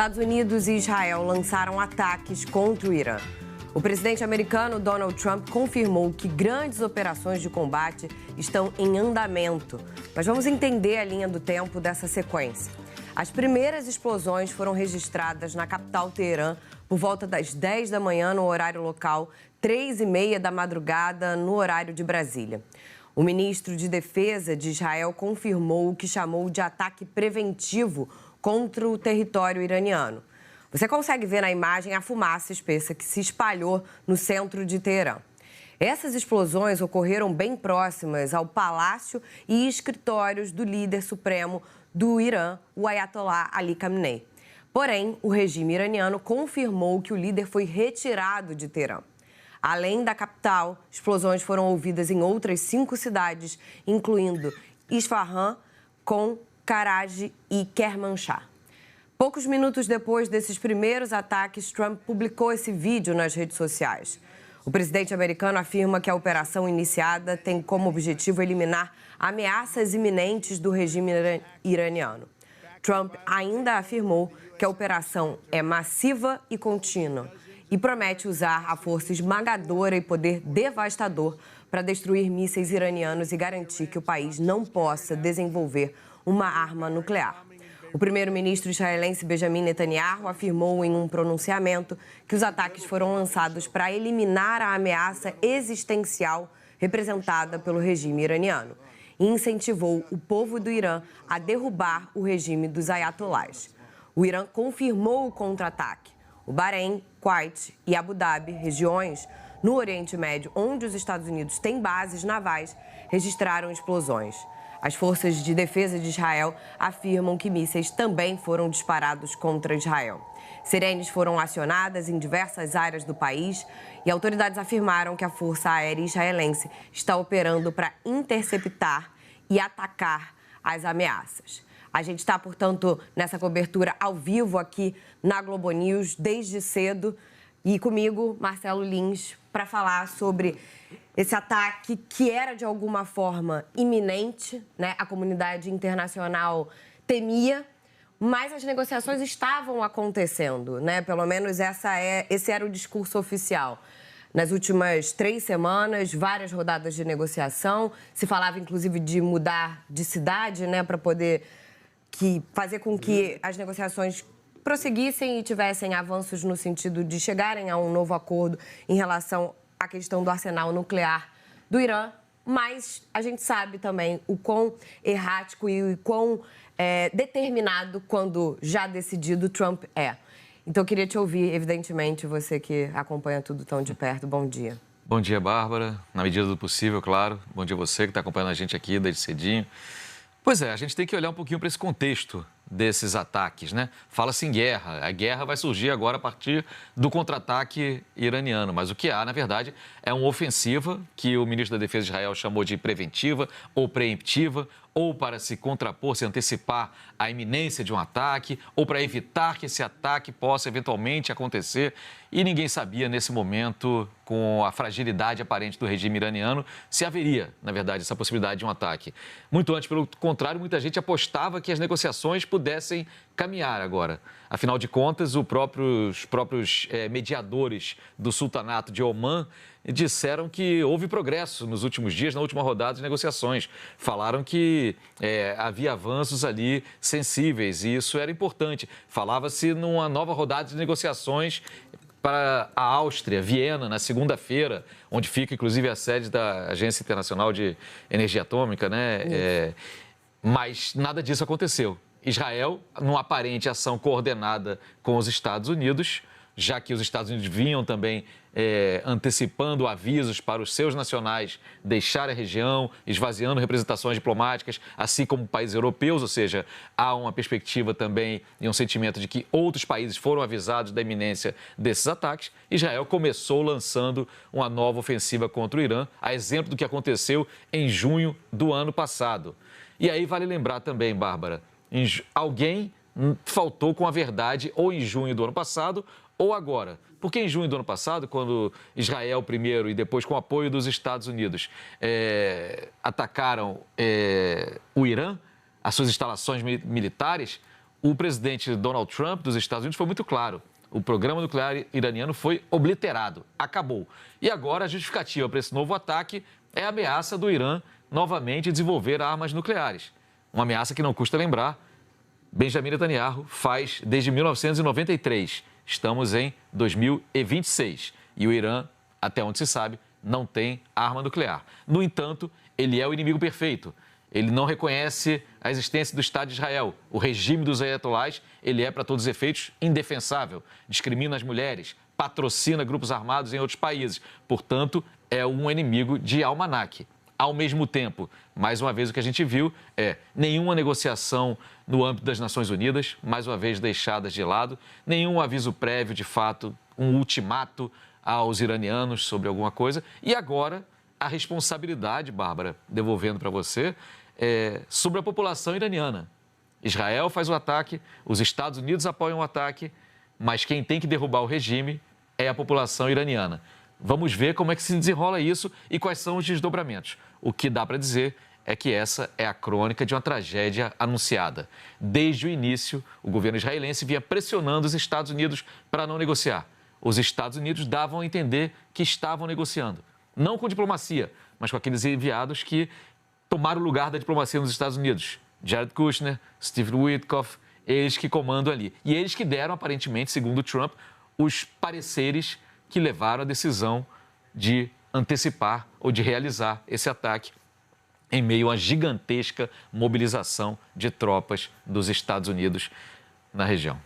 Estados Unidos e Israel lançaram ataques contra o Irã. O presidente americano Donald Trump confirmou que grandes operações de combate estão em andamento. Mas vamos entender a linha do tempo dessa sequência. As primeiras explosões foram registradas na capital Teherã por volta das 10 da manhã no horário local, 3h30 da madrugada no horário de Brasília. O ministro de Defesa de Israel confirmou o que chamou de ataque preventivo contra o território iraniano. Você consegue ver na imagem a fumaça espessa que se espalhou no centro de Teherã. Essas explosões ocorreram bem próximas ao palácio e escritórios do líder supremo do Irã, o Ayatollah Ali Khamenei. Porém, o regime iraniano confirmou que o líder foi retirado de Teherã. Além da capital, explosões foram ouvidas em outras 5 cidades, incluindo Isfahan, Qom, Karachi e Kermanshah. Poucos minutos depois desses primeiros ataques, Trump publicou esse vídeo nas redes sociais. O presidente americano afirma que a operação iniciada tem como objetivo eliminar ameaças iminentes do regime iraniano. Trump ainda afirmou que a operação é massiva e contínua e promete usar a força esmagadora e poder devastador para destruir mísseis iranianos e garantir que o país não possa desenvolver uma arma nuclear. O primeiro-ministro israelense Benjamin Netanyahu afirmou em um pronunciamento que os ataques foram lançados para eliminar a ameaça existencial representada pelo regime iraniano e incentivou o povo do Irã a derrubar o regime dos ayatollahs. O Irã confirmou o contra-ataque. O Bahrein, Kuwait e Abu Dhabi, regiões no Oriente Médio onde os Estados Unidos têm bases navais, registraram explosões. As forças de defesa de Israel afirmam que mísseis também foram disparados contra Israel. Sirenes foram acionadas em diversas áreas do país e autoridades afirmaram que a Força Aérea Israelense está operando para interceptar e atacar as ameaças. A gente está, portanto, nessa cobertura ao vivo aqui na Globo News desde cedo e comigo, Marcelo Lins, para falar sobre esse ataque que era, de alguma forma, iminente, né? A comunidade internacional temia, mas as negociações estavam acontecendo, né? Pelo menos esse era o discurso oficial. Nas últimas 3 semanas, várias rodadas de negociação, se falava, inclusive, de mudar de cidade, né? Para poder fazer com que as negociações prosseguissem e tivessem avanços no sentido de chegarem a um novo acordo em relação à questão do arsenal nuclear do Irã, mas a gente sabe também o quão errático e o quão determinado, quando já decidido, Trump é. Então, eu queria te ouvir, evidentemente, você que acompanha tudo tão de perto. Bom dia. Bom dia, Bárbara. Na medida do possível, claro. Bom dia a você que está acompanhando a gente aqui desde cedinho. Pois é, a gente tem que olhar um pouquinho para esse contexto desses ataques, né? Fala-se em guerra. A guerra vai surgir agora a partir do contra-ataque iraniano. Mas o que há, na verdade, é uma ofensiva que o ministro da Defesa de Israel chamou de preventiva ou preemptiva, ou para se contrapor, se antecipar à iminência de um ataque, ou para evitar que esse ataque possa eventualmente acontecer. E ninguém sabia, nesse momento, com a fragilidade aparente do regime iraniano, se haveria, na verdade, essa possibilidade de um ataque. Muito antes, pelo contrário, muita gente apostava que as negociações pudessem caminhar agora. Afinal de contas, os próprios mediadores do sultanato de Omã disseram que houve progresso nos últimos dias, na última rodada de negociações. Falaram que havia avanços ali sensíveis e isso era importante. Falava-se numa nova rodada de negociações para a Áustria, Viena, na segunda-feira, onde fica, inclusive, a sede da Agência Internacional de Energia Atômica, né? Mas nada disso aconteceu. Israel, numa aparente ação coordenada com os Estados Unidos, já que os Estados Unidos vinham também antecipando avisos para os seus nacionais deixarem a região, esvaziando representações diplomáticas, assim como países europeus, ou seja, há uma perspectiva também e um sentimento de que outros países foram avisados da iminência desses ataques. Israel começou lançando uma nova ofensiva contra o Irã, a exemplo do que aconteceu em junho do ano passado. E aí vale lembrar também, Bárbara, alguém faltou com a verdade ou em junho do ano passado ou agora. Porque em junho do ano passado, quando Israel primeiro e depois com o apoio dos Estados Unidos atacaram o Irã, as suas instalações militares, o presidente Donald Trump dos Estados Unidos foi muito claro. O programa nuclear iraniano foi obliterado, acabou. E agora a justificativa para esse novo ataque é a ameaça do Irã novamente desenvolver armas nucleares. Uma ameaça que, não custa lembrar, Benjamin Netanyahu faz desde 1993. Estamos em 2026 e o Irã, até onde se sabe, não tem arma nuclear. No entanto, ele é o inimigo perfeito. Ele não reconhece a existência do Estado de Israel. O regime dos ayatolás, ele é, para todos os efeitos, indefensável. Discrimina as mulheres, patrocina grupos armados em outros países. Portanto, é um inimigo de almanaque. Ao mesmo tempo, mais uma vez, o que a gente viu é nenhuma negociação no âmbito das Nações Unidas, mais uma vez deixadas de lado, nenhum aviso prévio, de fato, um ultimato aos iranianos sobre alguma coisa. E agora, a responsabilidade, Bárbara, devolvendo para você, sobre a população iraniana. Israel faz o ataque, os Estados Unidos apoiam o ataque, mas quem tem que derrubar o regime é a população iraniana. Vamos ver como é que se desenrola isso e quais são os desdobramentos. O que dá para dizer é que essa é a crônica de uma tragédia anunciada. Desde o início, o governo israelense vinha pressionando os Estados Unidos para não negociar. Os Estados Unidos davam a entender que estavam negociando. Não com diplomacia, mas com aqueles enviados que tomaram o lugar da diplomacia nos Estados Unidos. Jared Kushner, Steve Witkoff, eles que comandam ali. E eles que deram, aparentemente, segundo Trump, os pareceres que levaram à decisão de antecipar ou de realizar esse ataque em meio a gigantesca mobilização de tropas dos Estados Unidos na região.